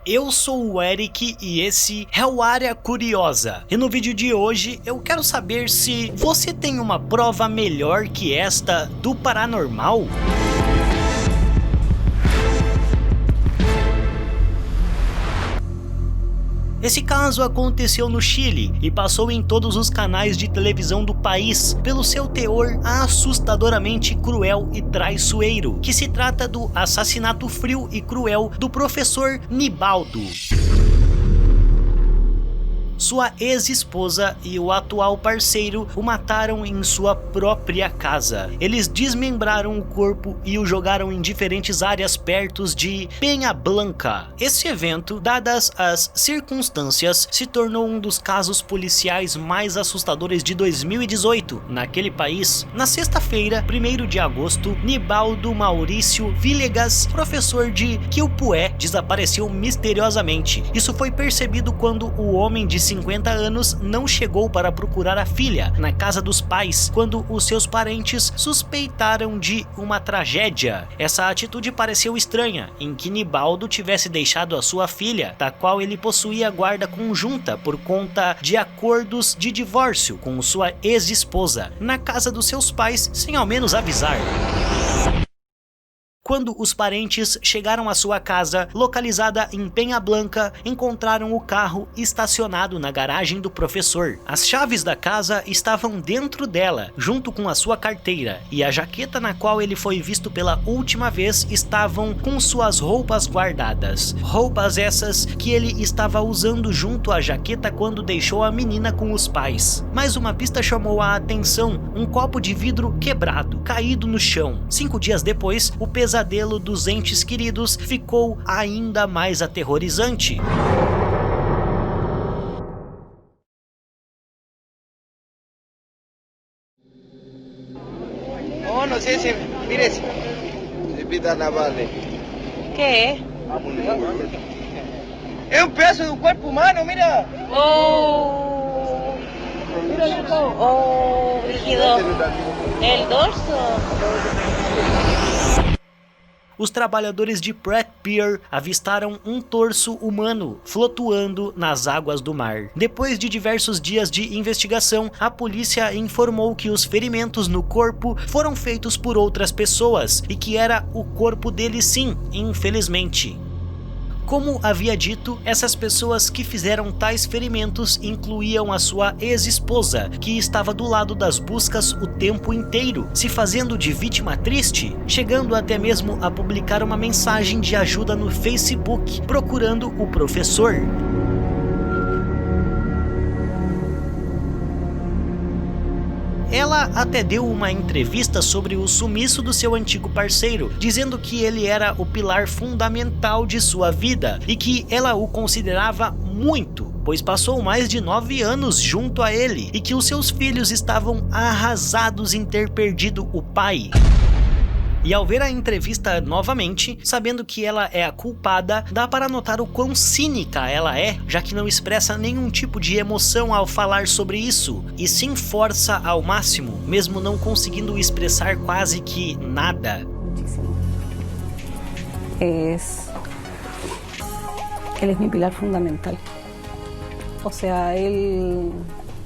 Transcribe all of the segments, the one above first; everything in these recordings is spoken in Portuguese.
Eu sou o Eric e esse é o Área Curiosa. E no vídeo de hoje eu quero saber se você tem uma prova melhor que esta do paranormal? Esse caso aconteceu no Chile e passou em todos os canais de televisão do país pelo seu teor assustadoramente cruel e traiçoeiro, que se trata do assassinato frio e cruel do professor Nibaldo. Sua ex-esposa e o atual parceiro o mataram em sua própria casa. Eles desmembraram o corpo e o jogaram em diferentes áreas perto de Peña Blanca. Esse evento, dadas as circunstâncias, se tornou um dos casos policiais mais assustadores de 2018 naquele país. Na sexta-feira, 1º de agosto, Nibaldo Maurício Villegas, professor de Quilpué, desapareceu misteriosamente. Isso foi percebido quando o homem de 50 anos não chegou para procurar a filha na casa dos pais, quando os seus parentes suspeitaram de uma tragédia. Essa atitude pareceu estranha, em que Nibaldo tivesse deixado a sua filha, da qual ele possuía guarda conjunta por conta de acordos de divórcio com sua ex-esposa, na casa dos seus pais sem ao menos avisar. Quando os parentes chegaram à sua casa, localizada em Peña Blanca, encontraram o carro estacionado na garagem do professor. As chaves da casa estavam dentro dela, junto com a sua carteira, e a jaqueta na qual ele foi visto pela última vez estavam com suas roupas guardadas. Roupas essas que ele estava usando junto à jaqueta quando deixou a menina com os pais. Mais uma pista chamou a atenção: um copo de vidro quebrado, caído no chão. 5 dias depois, o pesadelo dos entes queridos ficou ainda mais aterrorizante. Oh, no sé si, mire, si pita navale. ¿Qué? Es un pedazo de un cuerpo humano, mira. Oh, oh, rígido. El dorso. Os trabalhadores de Pratt Pier avistaram um torso humano flutuando nas águas do mar. Depois de diversos dias de investigação, a polícia informou que os ferimentos no corpo foram feitos por outras pessoas e que era o corpo dele sim, infelizmente. Como havia dito, essas pessoas que fizeram tais ferimentos incluíam a sua ex-esposa, que estava do lado das buscas o tempo inteiro, se fazendo de vítima triste, chegando até mesmo a publicar uma mensagem de ajuda no Facebook, procurando o professor. Ela até deu uma entrevista sobre o sumiço do seu antigo parceiro, dizendo que ele era o pilar fundamental de sua vida e que ela o considerava muito, pois passou mais de 9 anos junto a ele e que os seus filhos estavam arrasados em ter perdido o pai. E ao ver a entrevista novamente, sabendo que ela é a culpada, dá para notar o quão cínica ela é, já que não expressa nenhum tipo de emoção ao falar sobre isso, e sim força ao máximo, mesmo não conseguindo expressar quase que nada. Él es mi pilar fundamental. O sea, él,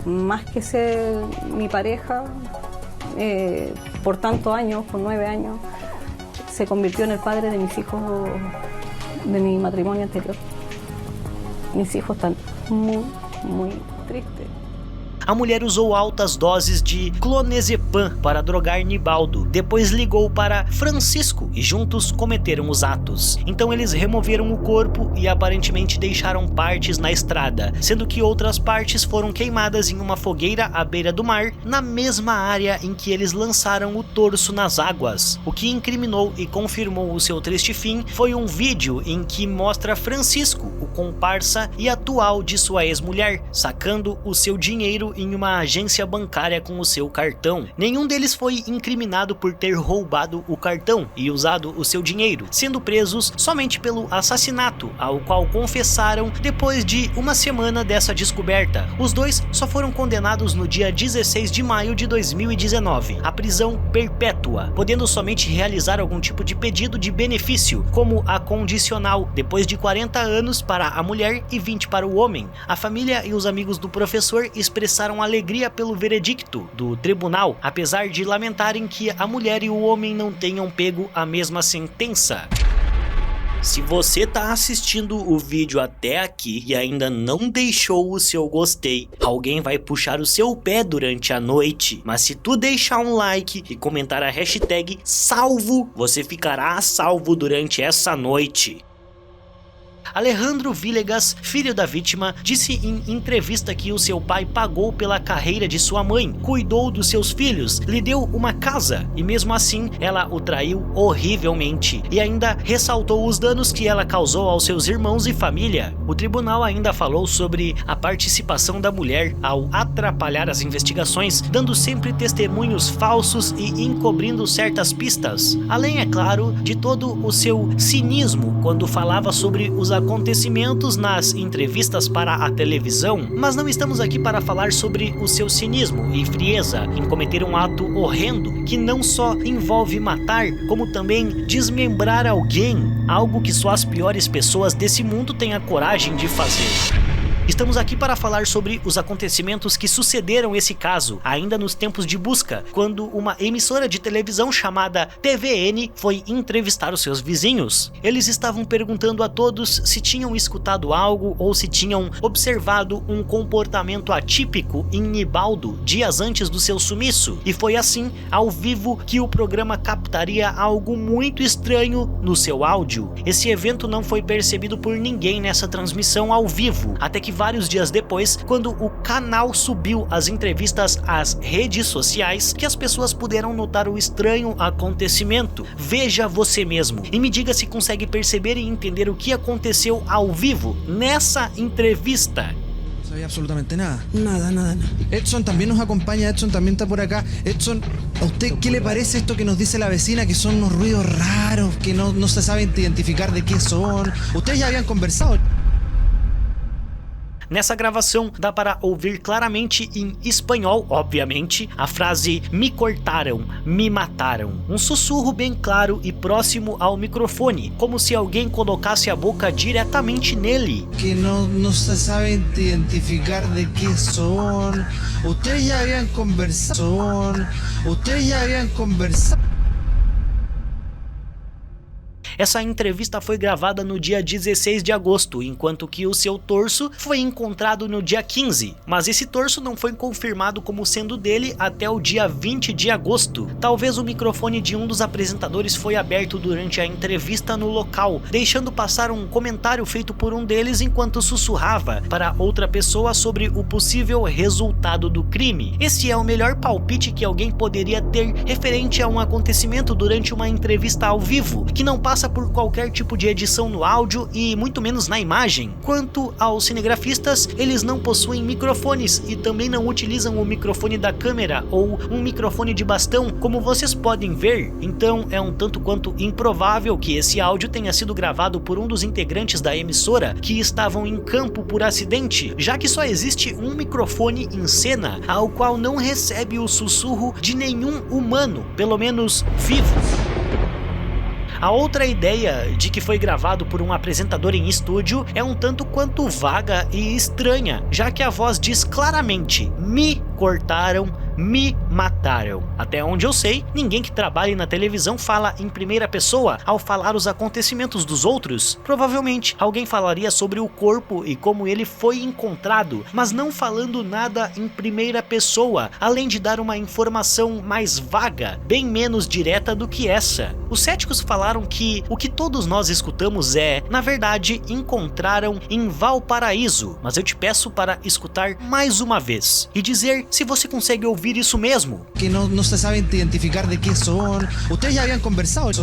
más que ser mi pareja, por tantos años, por 9 años, se convirtió en el padre de mis hijos, de mi matrimonio anterior. Mis hijos están muy, muy tristes. A mulher usou altas doses de clonazepam para drogar Nibaldo, depois ligou para Francisco e juntos cometeram os atos. Então eles removeram o corpo e aparentemente deixaram partes na estrada, sendo que outras partes foram queimadas em uma fogueira à beira do mar, na mesma área em que eles lançaram o torso nas águas. O que incriminou e confirmou o seu triste fim foi um vídeo em que mostra Francisco, o comparsa e atual de sua ex-mulher, sacando o seu dinheiro em uma agência bancária com o seu cartão. Nenhum deles foi incriminado por ter roubado o cartão e usado o seu dinheiro, sendo presos somente pelo assassinato, ao qual confessaram depois de uma semana dessa descoberta. Os dois só foram condenados no dia 16 de maio de 2019 à prisão perpétua, podendo somente realizar algum tipo de pedido de benefício, como a condicional, depois de 40 anos para a mulher e 20 para o homem. A família e os amigos do professor expressaram alegria pelo veredicto do tribunal, apesar de lamentarem que a mulher e o homem não tenham pego a mesma sentença. Se você tá assistindo o vídeo até aqui e ainda não deixou o seu gostei, alguém vai puxar o seu pé durante a noite. Mas se tu deixar um like e comentar a hashtag salvo, você ficará a salvo durante essa noite. Alejandro Villegas, filho da vítima, disse em entrevista que o seu pai pagou pela carreira de sua mãe, cuidou dos seus filhos, lhe deu uma casa e mesmo assim ela o traiu horrivelmente e ainda ressaltou os danos que ela causou aos seus irmãos e família. O tribunal ainda falou sobre a participação da mulher ao atrapalhar as investigações, dando sempre testemunhos falsos e encobrindo certas pistas, além, é claro, de todo o seu cinismo quando falava sobre os acontecimentos nas entrevistas para a televisão. Mas não estamos aqui para falar sobre o seu cinismo e frieza em cometer um ato horrendo que não só envolve matar, como também desmembrar alguém, algo que só as piores pessoas desse mundo têm a coragem de fazer. Estamos aqui para falar sobre os acontecimentos que sucederam esse caso, ainda nos tempos de busca, quando uma emissora de televisão chamada TVN foi entrevistar os seus vizinhos. Eles estavam perguntando a todos se tinham escutado algo ou se tinham observado um comportamento atípico em Nibaldo dias antes do seu sumiço, e foi assim, ao vivo, que o programa captaria algo muito estranho no seu áudio. Esse evento não foi percebido por ninguém nessa transmissão ao vivo, até que vários dias depois, quando o canal subiu as entrevistas às redes sociais, que as pessoas puderam notar o estranho acontecimento. Veja você mesmo e me diga se consegue perceber e entender o que aconteceu ao vivo nessa entrevista. No sabía absolutamente nada. Nada. Edson también nos acompaña, Edson también está por acá. Edson, ¿a usted qué le parece esto que nos dice la vecina, que son unos ruidos raros, que no se sabe identificar de qué son? Ustedes ya habían conversado. Nessa gravação dá para ouvir claramente em espanhol, obviamente, a frase "me cortaram, me mataram", um sussurro bem claro e próximo ao microfone, como se alguém colocasse a boca diretamente nele. Que no se sabe identificar de qué son. Ustedes ya habían conversado. Essa entrevista foi gravada no dia 16 de agosto, enquanto que o seu torso foi encontrado no dia 15, mas esse torso não foi confirmado como sendo dele até o dia 20 de agosto. Talvez o microfone de um dos apresentadores foi aberto durante a entrevista no local, deixando passar um comentário feito por um deles enquanto sussurrava para outra pessoa sobre o possível resultado do crime. Esse é o melhor palpite que alguém poderia ter referente a um acontecimento durante uma entrevista ao vivo, que não passa por qualquer tipo de edição no áudio e muito menos na imagem. Quanto aos cinegrafistas, eles não possuem microfones e também não utilizam o microfone da câmera ou um microfone de bastão, como vocês podem ver. Então é um tanto quanto improvável que esse áudio tenha sido gravado por um dos integrantes da emissora que estavam em campo por acidente, já que só existe um microfone em cena, ao qual não recebe o sussurro de nenhum humano, pelo menos vivo. A outra ideia de que foi gravado por um apresentador em estúdio é um tanto quanto vaga e estranha, já que a voz diz claramente "me cortaram, me mataram". Até onde eu sei, ninguém que trabalhe na televisão fala em primeira pessoa ao falar os acontecimentos dos outros. Provavelmente alguém falaria sobre o corpo e como ele foi encontrado, mas não falando nada em primeira pessoa, além de dar uma informação mais vaga, bem menos direta do que essa. Os céticos falaram que o que todos nós escutamos é, na verdade, encontraram em Valparaíso, mas eu te peço para escutar mais uma vez e dizer se você consegue ouvir isso mesmo. Que no se sabe identificar de qué son. Ustedes ya habían conversado.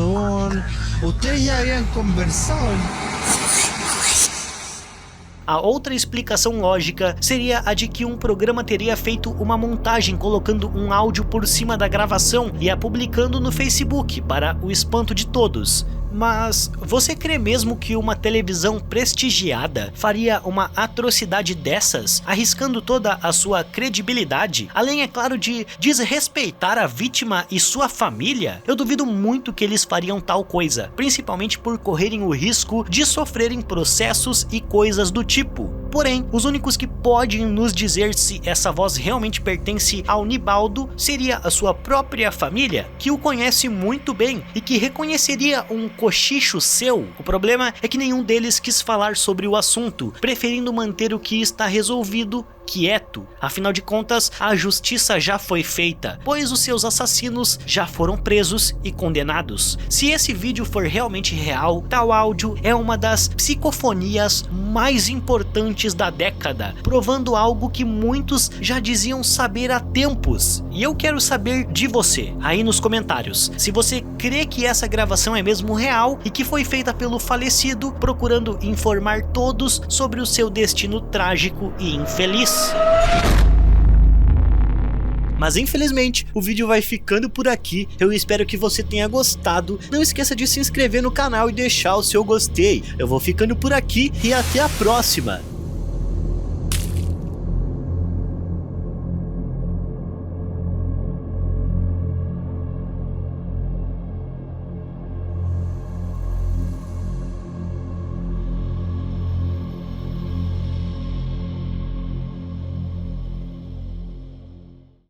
A outra explicação lógica seria a de que um programa teria feito uma montagem colocando um áudio por cima da gravação e a publicando no Facebook para o espanto de todos. Mas você crê mesmo que uma televisão prestigiada faria uma atrocidade dessas, arriscando toda a sua credibilidade, além, é claro, de desrespeitar a vítima e sua família? Eu duvido muito que eles fariam tal coisa, principalmente por correrem o risco de sofrerem processos e coisas do tipo. Porém, os únicos que podem nos dizer se essa voz realmente pertence ao Nibaldo seria a sua própria família, que o conhece muito bem e que reconheceria um cochicho seu. O problema é que nenhum deles quis falar sobre o assunto, preferindo manter o que está resolvido quieto. Afinal de contas, a justiça já foi feita, pois os seus assassinos já foram presos e condenados. Se esse vídeo for realmente real, tal áudio é uma das psicofonias mais importantes da década, provando algo que muitos já diziam saber há tempos. E eu quero saber de você, aí nos comentários, se você crê que essa gravação é mesmo real e que foi feita pelo falecido, procurando informar todos sobre o seu destino trágico e infeliz. Mas infelizmente o vídeo vai ficando por aqui. Eu espero que você tenha gostado. Não esqueça de se inscrever no canal e deixar o seu gostei. Eu vou ficando por aqui e até a próxima.